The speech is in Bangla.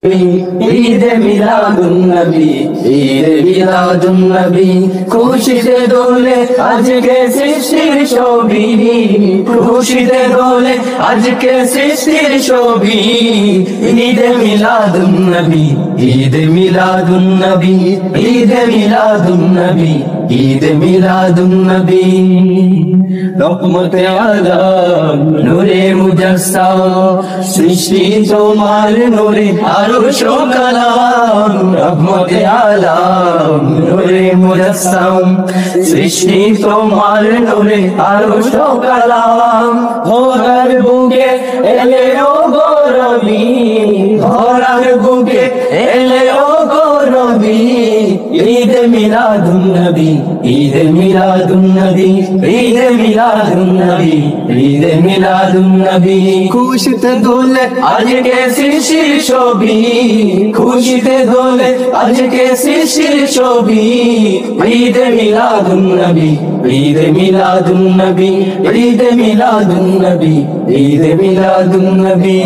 ঈদে মিলাদুন নবী, ঈদে মিলাদুন নবী, খুশিতে দোলে আজকে সৃষ্টির ছবি, খুশিতে দোলে আজকে সৃষ্টির ছবি। ঈদে মিলাদুন নবী, ঈদে মিলাদুন নবী, ঈদে মিলাদুন নবী, ঈদে মিলাদুন নবী। রহমতে আলম নূরে মুজাসসাম, সৃষ্টি তোমার নূরে আরশ ও কালাম। রহমতে আলম নূরে মুজাসসাম, সৃষ্টি তোমার নূরে আরশ ও কালাম। ধরার বুকে এলে ও গো নবী, ধরার বুকে এলে ও গো নবী। ঈদে মিলাদুন নবী, ঈদে মিলাদুন নবী, ঈদে মিলাদুন নবী, ঈদে মিলাদুন নবী। খুশিতে দোলে আজকে সৃষ্টির ছবি, খুশিতে দোলে আজকে সৃষ্টির ছবি। ঈদে মিলাদুন নবী, ঈদে মিলাদুন নবী, ঈদে মিলাদুন নবী, ঈদে মিলাদুন নবী।